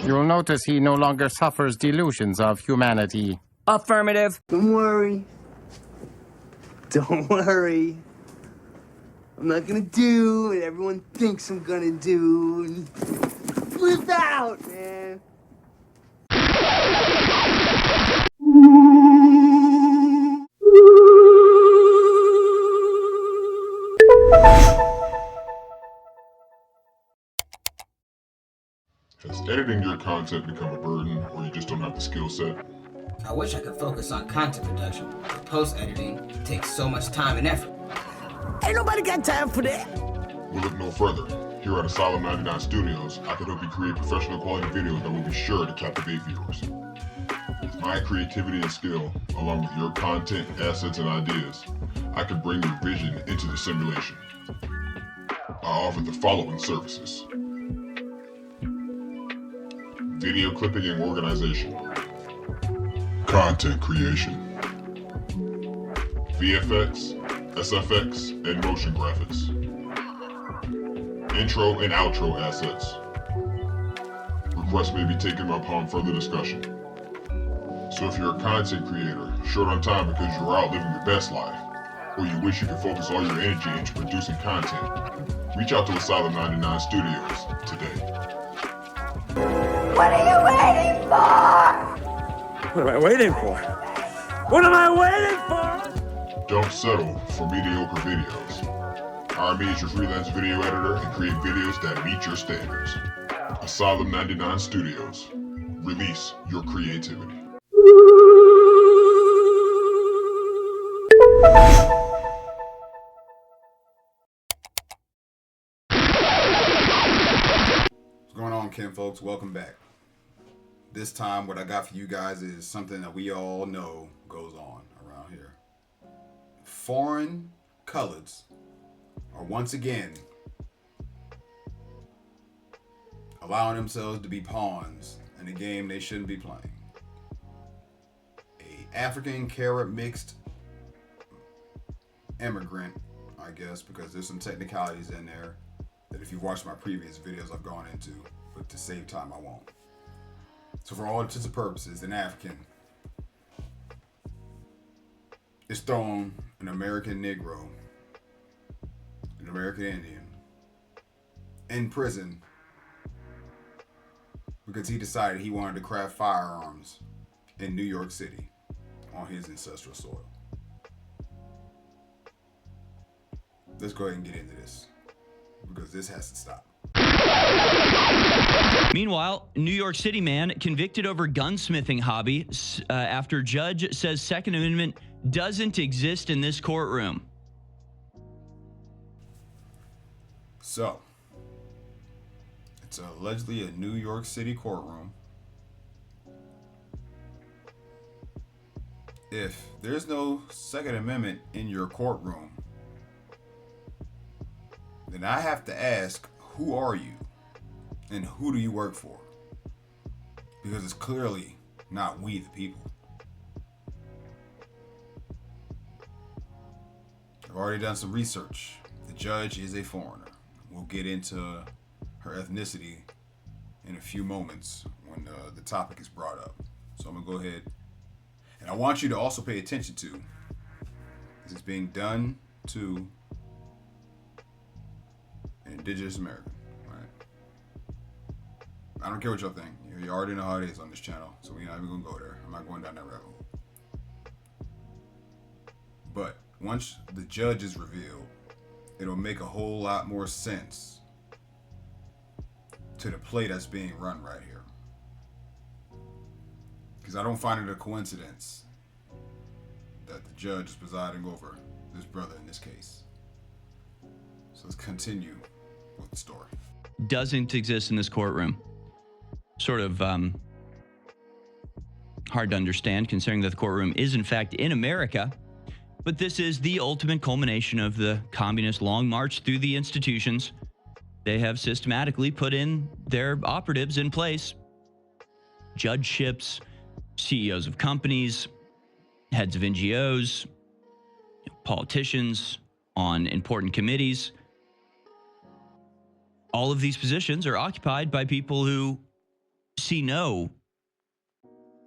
You'll notice he no longer suffers delusions of humanity. Affirmative. Don't worry. Don't worry. I'm not gonna do what everyone thinks I'm gonna do. And flip out, man. Has editing your content become a burden, or you just don't have the skill set? I wish I could focus on content production, but post-editing takes so much time and effort. Ain't nobody got time for that. We'll look no further. Here at Asylum 99 Studios, I can help you create professional quality videos that will be sure to captivate viewers. With my creativity and skill, along with your content, assets, and ideas, I can bring your vision into the simulation. I offer the following services: video clipping and organization, content creation, VFX, SFX, and motion graphics, intro and outro assets. Requests may be taken upon further discussion. So if you're a content creator, short on time because you're out living your best life, or you wish you could focus all your energy into producing content, reach out to Asylum 99 Studios today. What are you waiting for? What am I waiting for? What am I waiting for? Don't settle for mediocre videos. Hire me as your freelance video editor and create videos that meet your standards. Asylum 99 Studios. Release your creativity. What's going on, Ken folks? Welcome back. This time what I got for you guys is something that we all know goes on around here. Foreign colors are once again allowing themselves to be pawns in a game they shouldn't be playing. A African carrot mixed immigrant, I guess, because there's some technicalities in there that if you've watched my previous videos I've gone into, but to save time I won't. So for all intents and purposes, an African is thrown an American Negro, an American Indian, in prison because he decided he wanted to craft firearms in New York City on his ancestral soil. Let's go ahead and get into this, because this has to stop. Meanwhile, New York City man convicted over gunsmithing hobby after judge says Second Amendment doesn't exist in this courtroom. So, it's allegedly a New York City courtroom. If there's no Second Amendment in your courtroom, then I have to ask, who are you? And who do you work for? Because it's clearly not we the people. I've already done some research. The judge is a foreigner. We'll get into her ethnicity in a few moments when the topic is brought up. So I'm gonna go ahead, and I want you to also pay attention to this is being done to an indigenous American. I don't care what y'all think. You already know how it is on this channel, so we're not even gonna go there. I'm not going down that rabbit hole. But once the judge is revealed, it'll make a whole lot more sense to the play that's being run right here. Because I don't find it a coincidence that the judge is presiding over this brother in this case. So let's continue with the story. Doesn't exist in this courtroom. Sort of hard to understand, considering that the courtroom is in fact in America. But this is the ultimate culmination of the communist long march through the institutions. They have systematically put in their operatives in place. Judgeships, CEOs of companies, heads of NGOs, politicians on important committees. All of these positions are occupied by people who see no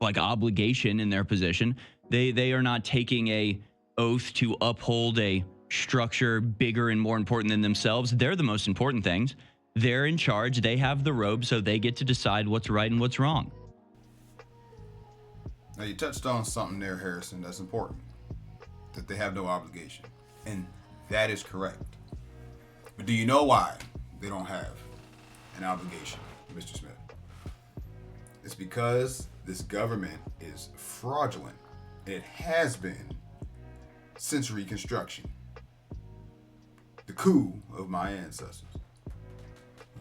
like obligation in their position. They are not taking a oath to uphold a structure bigger and more important than themselves. They're the most important things. They're in charge. They have the robe, so they get to decide what's right and what's wrong. Now, you touched on something there, Harrison, that's important. That they have no obligation. And that is correct. But do you know why they don't have an obligation, Mr. Smith? It's because this government is fraudulent. It has been since Reconstruction. The coup of my ancestors.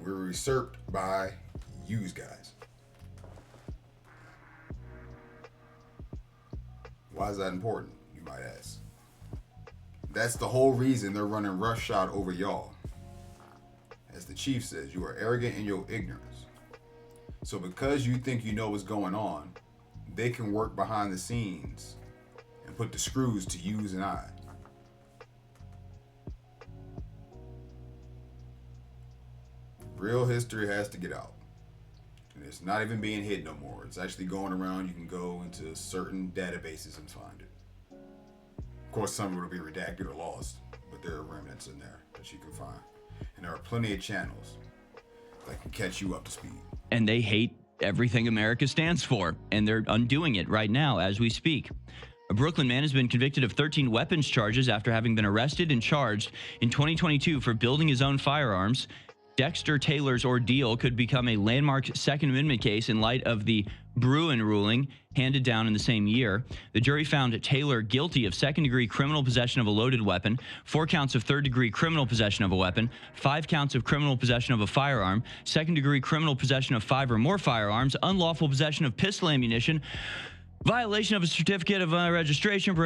We were usurped by you guys. Why is that important, you might ask? That's the whole reason they're running roughshod over y'all. As the chief says, you are arrogant in your ignorance. So because you think you know what's going on, they can work behind the scenes and put the screws to yous and I. Real history has to get out. And it's not even being hid no more. It's actually going around. You can go into certain databases and find it. Of course, some of it will be redacted or lost, but there are remnants in there that you can find. And there are plenty of channels that can catch you up to speed. And they hate everything America stands for, and they're undoing it right now as we speak. A Brooklyn man has been convicted of 13 weapons charges after having been arrested and charged in 2022 for building his own firearms. Dexter Taylor's ordeal could become a landmark Second Amendment case in light of the Bruin ruling handed down in the same year. The jury found Taylor guilty of second-degree criminal possession of a loaded weapon, 4 counts of third-degree criminal possession of a weapon, 5 counts of criminal possession of a firearm, second-degree criminal possession of 5 or more firearms, unlawful possession of pistol ammunition, violation of a certificate of registration.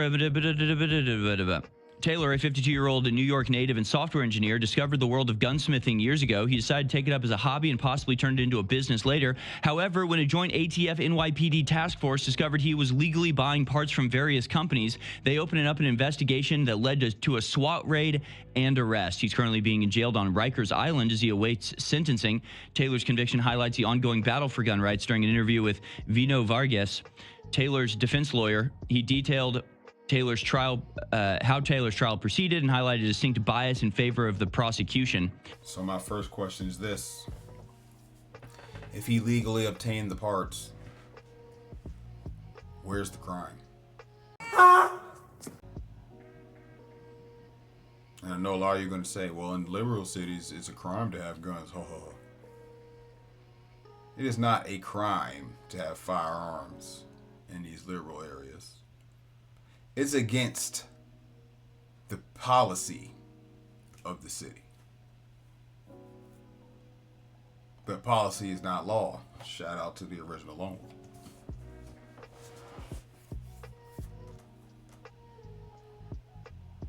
Taylor, a 52-year-old New York native and software engineer, discovered the world of gunsmithing years ago. He decided to take it up as a hobby and possibly turned it into a business later. However, when a joint ATF NYPD task force discovered he was legally buying parts from various companies, they opened up an investigation that led to a SWAT raid and arrest. He's currently being jailed on Rikers Island as he awaits sentencing. Taylor's conviction highlights the ongoing battle for gun rights. During an interview with Vino Vargas, Taylor's defense lawyer, he detailed Taylor's trial, how Taylor's trial proceeded, and highlighted a distinct bias in favor of the prosecution. So my first question is this. If he legally obtained the parts, where's the crime? And I know a lot of you are going to say, well, in liberal cities, it's a crime to have guns. Ho, ho, ho. It is not a crime to have firearms in these liberal areas. It's against the policy of the city. But policy is not law. Shout out to the original Lone Wolf.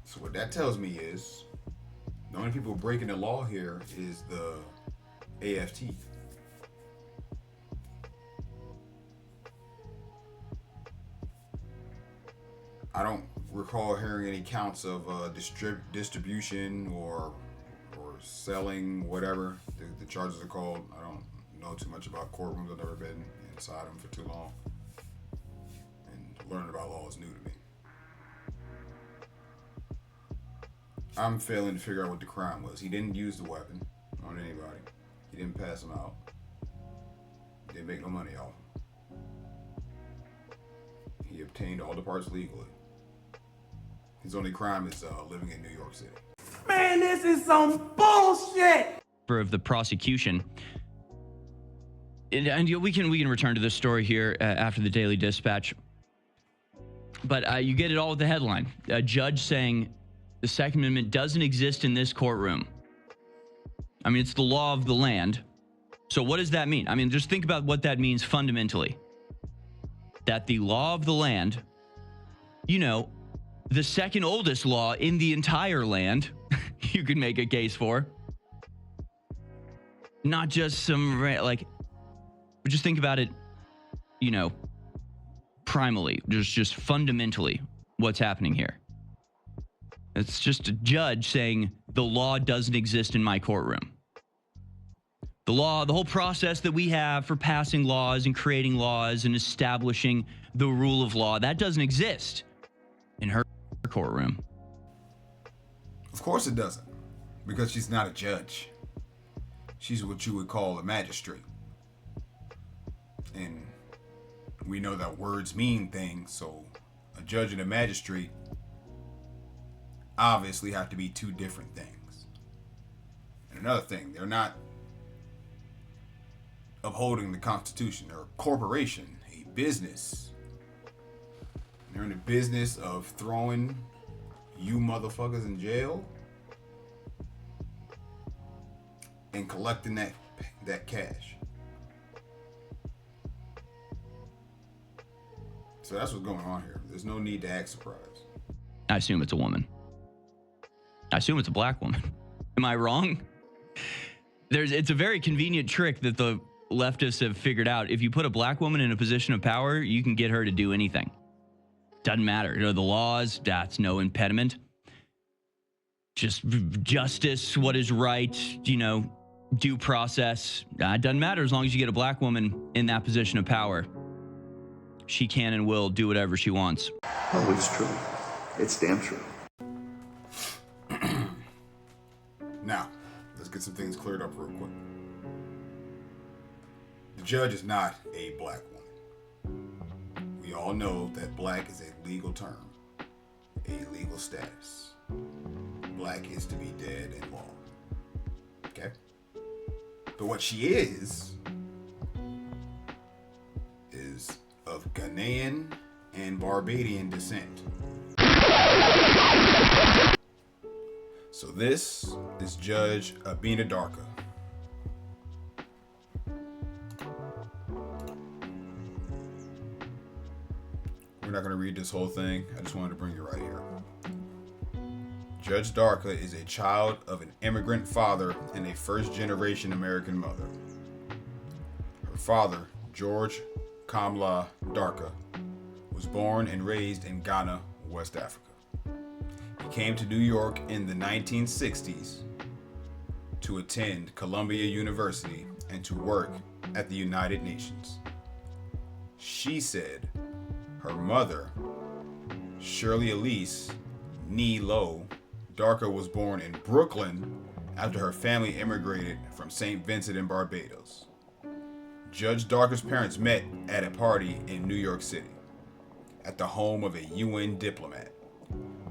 So what that tells me is the only people breaking the law here is the AFT. I don't recall hearing any counts of distribution or selling, whatever the charges are called. I don't know too much about courtrooms. I've never been inside them for too long. And learning about law is new to me. I'm failing to figure out what the crime was. He didn't use the weapon on anybody. He didn't pass them out. He didn't make no money off them. He obtained all the parts legally. His only crime is living in New York City. Man, this is some bullshit! Of the prosecution. And we can return to this story here after the Daily Dispatch. But you get it all with the headline. A judge saying the Second Amendment doesn't exist in this courtroom. I mean, it's the law of the land. So what does that mean? I mean, just think about what that means fundamentally. That the law of the land, you know, the second oldest law in the entire land, you could make a case for. Not just some, like, but just think about it, you know, primally, just fundamentally what's happening here. It's just a judge saying the law doesn't exist in my courtroom. The law, the whole process that we have for passing laws and creating laws and establishing the rule of law, that doesn't exist in her courtroom. Of course it doesn't, because she's not a judge. She's what you would call a magistrate. And we know that words mean things, so a judge and a magistrate obviously have to be two different things. And another thing, they're not upholding the Constitution. They're a corporation, a business. They're in the business of throwing you motherfuckers in jail and collecting that cash. So that's what's going on here. There's no need to act surprised. I assume it's a woman. I assume it's a black woman. Am I wrong? It's a very convenient trick that the leftists have figured out. If you put a black woman in a position of power, you can get her to do anything. Doesn't matter. You know, the laws, that's no impediment. Just justice, what is right, you know, due process. It doesn't matter as long as you get a black woman in that position of power. She can and will do whatever she wants. Oh, it's true. It's damn true. Now, let's get some things cleared up real quick. The judge is not a black woman. We all know that black is a legal term, a legal status. Black is to be dead in law. Okay? But what she is of Ghanaian and Barbadian descent. So this is Judge Abina Darka. We're not going to read this whole thing. I just wanted to bring you right here. Judge Darka is a child of an immigrant father and a first-generation American mother. Her father, George Kamla Darka, was born and raised in Ghana, West Africa. He came to New York in the 1960s to attend Columbia University and to work at the United Nations. She said her mother, Shirley Elise Nee Lowe Darka, was born in Brooklyn after her family immigrated from St. Vincent and Barbados. Judge Darka's parents met at a party in New York City at the home of a UN diplomat.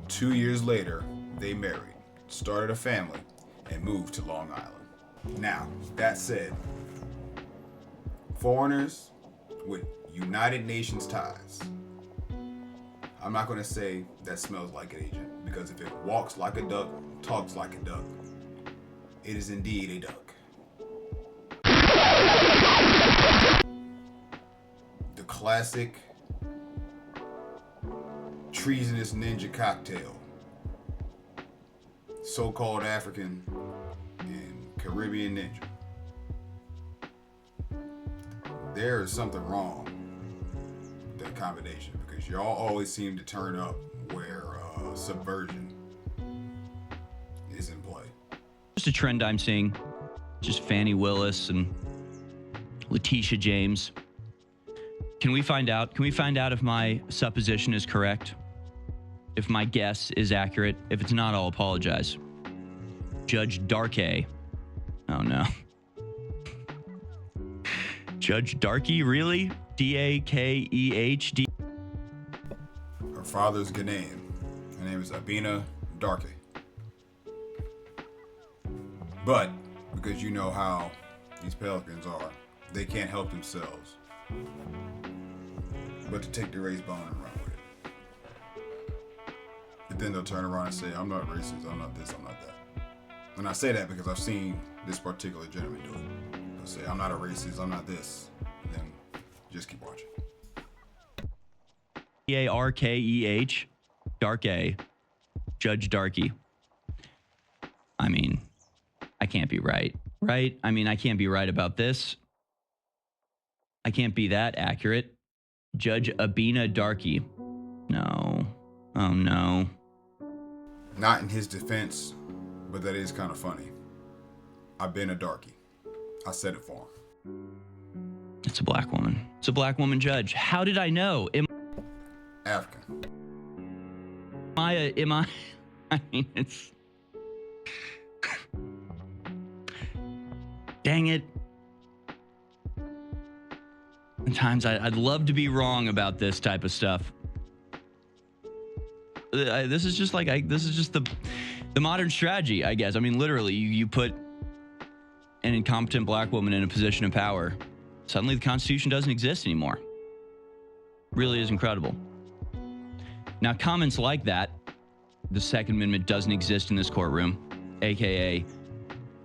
2 years later, they married, started a family, and moved to Long Island. Now, that said, foreigners with United Nations ties, I'm not going to say that smells like an agent, because if it walks like a duck, talks like a duck, it is indeed a duck. The classic treasonous ninja cocktail. So-called African and Caribbean ninja. There is something wrong with that combination, because y'all always seem to turn up where subversion is in play. Just a trend I'm seeing. Just Fannie Willis and Letitia James. Can we find out? Can we find out if my supposition is correct? If my guess is accurate? If it's not, I'll apologize. Judge Darkey. Oh no. Judge Darkey, really? D-A-K-E-H-D. Her father's Ghanaian. Her name is Abina Darkey. But because you know how these Pelicans are, they can't help themselves but to take the race bone and run with it. But then they'll turn around and say, I'm not racist, I'm not this, I'm not that. And I say that because I've seen this particular gentleman do it. They'll say, I'm not a racist, I'm not this. And then just keep watching. D-A-R-K-E-H, Darkey, Judge Darkey. I mean, I can't be right, right? I mean, I can't be right about this. I can't be that accurate. Judge Abina Darkey. No. Oh, no. Not in his defense, but that is kind of funny. I've been a darkie. I said it for him. It's a black woman. It's a black woman judge. How did I know? African. Am I? I mean, it's. Dang it. Sometimes I'd love to be wrong about this type of stuff. This is just the modern strategy, I guess. I mean, literally, you put an incompetent black woman in a position of power. Suddenly, the Constitution doesn't exist anymore. Really is incredible. Now, comments like that, the Second Amendment doesn't exist in this courtroom, aka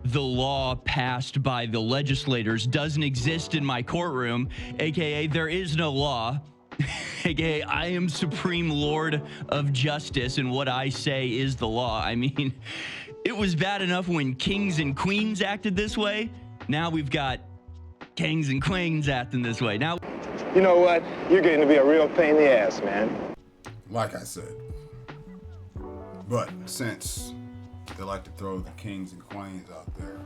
the law passed by the legislators doesn't exist in my courtroom, aka there is no law, aka I am Supreme Lord of Justice and what I say is the law. I mean, it was bad enough when kings and queens acted this way. Now we've got kings and queens acting this way. Now, You know what? You're getting to be a real pain in the ass, man. Like I said. But since they like to throw the kings and queens out there,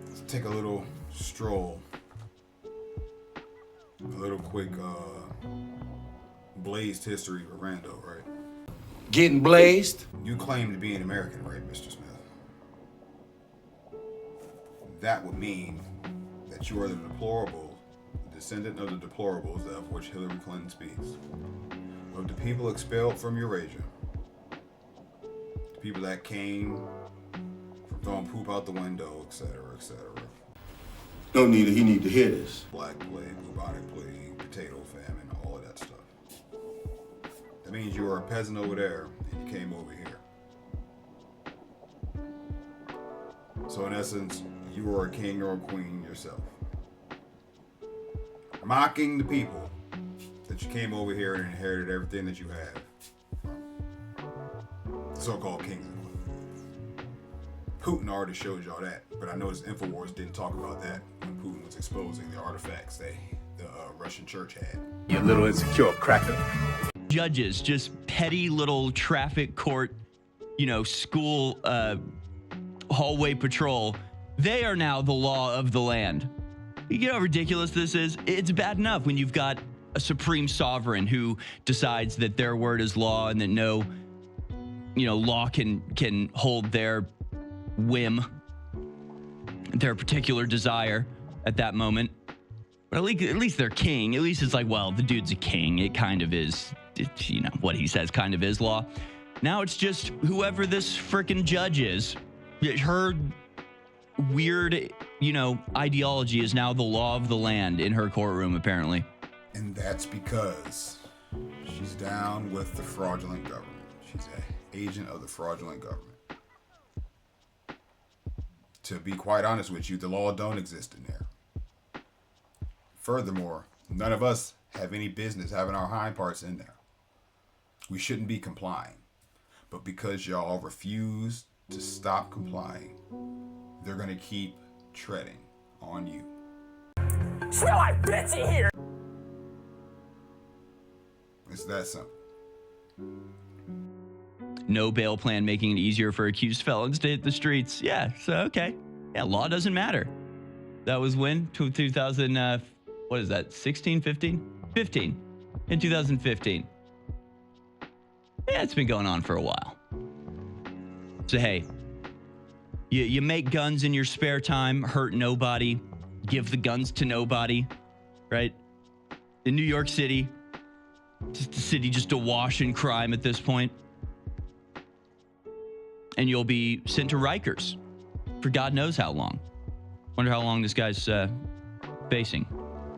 let's take a little stroll. A little quick blazed history of Rando, right? Getting blazed? You claim to be an American, right, Mr. Smith? That would mean that you are the deplorable, descendant of the deplorables of which Hillary Clinton speaks. Of the people expelled from Eurasia. The people that came from throwing poop out the window, etc., etc. No need, he need to hear this. Black plague, bubonic plague, potato famine, all of that stuff. That means you are a peasant over there and you came over here. So in essence, you are a king or a queen yourself. Mocking the people that you came over here and inherited everything that you have. So-called kings and queens. Putin already showed y'all that, but I noticed InfoWars didn't talk about that when Putin was exposing the artifacts the Russian church had. You little insecure cracker. judges, just petty little traffic court, school hallway patrol, they are now the law of the land. You know how ridiculous this is? It's bad enough when you've got a supreme sovereign who decides that their word is law and that no, law can hold their whim, their particular desire at that moment. But at least they're king. At least it's like, well, the dude's a king. It kind of is, what he says kind of is law. Now it's just whoever this frickin' judge is, her weird, ideology is now the law of the land in her courtroom, apparently. And that's because she's down with the fraudulent government. She's an agent of the fraudulent government. To be quite honest with you, the law don't exist in there. Furthermore, none of us have any business having our hind parts in there. We shouldn't be complying. But because y'all refuse to stop complying, they're going to keep treading on you. Smell like bitchy here! It's that simple. No bail plan making it easier for accused felons to hit the streets. Yeah, so okay. Yeah, law doesn't matter. That was when? 2000, what is that, 16, 15? 15. In 2015. Yeah, it's been going on for a while. So hey, you make guns in your spare time, hurt nobody, give the guns to nobody, right? In New York City, just a city just awash in crime at this point. And you'll be sent to Rikers for God knows how long. Wonder how long this guy's facing.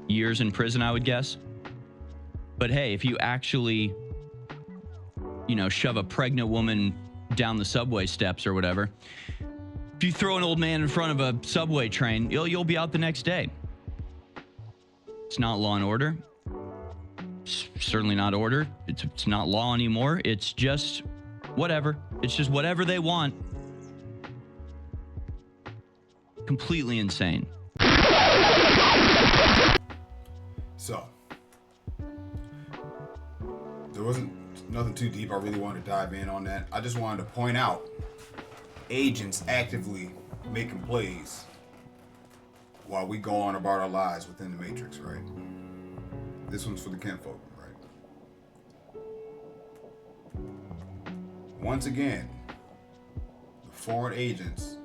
Years in prison, I would guess. But hey, if you actually, shove a pregnant woman down the subway steps or whatever, if you throw an old man in front of a subway train, you'll be out the next day. It's not law and order. It's certainly not order. It's not law anymore. It's just whatever. It's just whatever they want. Completely insane. So, there wasn't nothing too deep I really wanted to dive in on that. I just wanted to point out agents actively making plays while we go on about our lives within the Matrix, right? This one's for the kinfolk, right? Once again, the foreign agents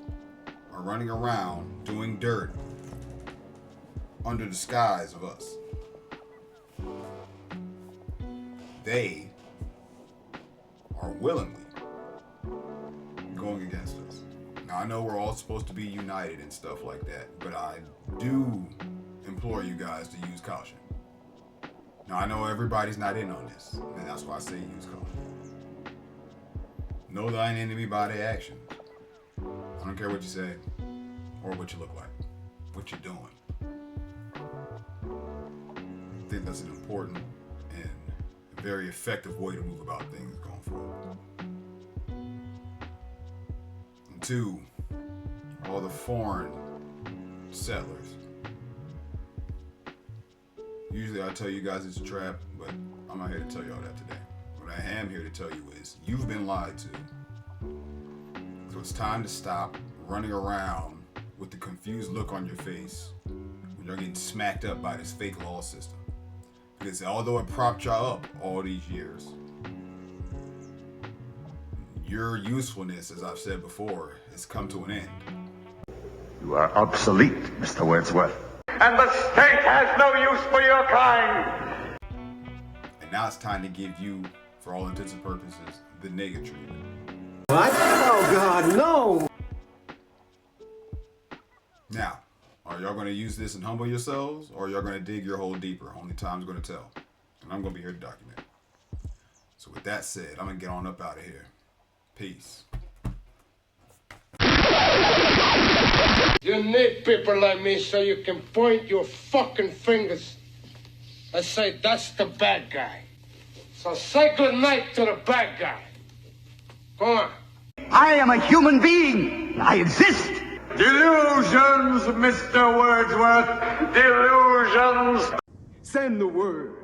are running around doing dirt under the disguise of us. They are willingly going against us. Now, I know we're all supposed to be united and stuff like that, but I do implore you guys to use caution. Now, I know everybody's not in on this, and that's why I say use caution. Know thine enemy by their actions. I don't care what you say or what you look like, what you're doing. I think that's an important and very effective way to move about things going forward. And two, all the foreign settlers. Usually I tell you guys it's a trap, but I'm not here to tell you all that today. What I am here to tell you is you've been lied to. So it's time to stop running around with the confused look on your face when you're getting smacked up by this fake law system. Because although it propped y'all up all these years, your usefulness, as I've said before, has come to an end. You are obsolete, Mr. Wordsworth. And the state has no use for your kind. And now it's time to give you, for all intents and purposes, the nigga treatment. What? Oh, God, no! Now, are y'all going to use this and humble yourselves, or are y'all going to dig your hole deeper? Only time's going to tell. And I'm going to be here to document. So with that said, I'm going to get on up out of here. Peace. You need people like me so you can point your fucking fingers and say, that's the bad guy. So say good night to the bad guy. Go on. I am a human being. I exist. Delusions, Mr. Wordsworth. Delusions. Send the word.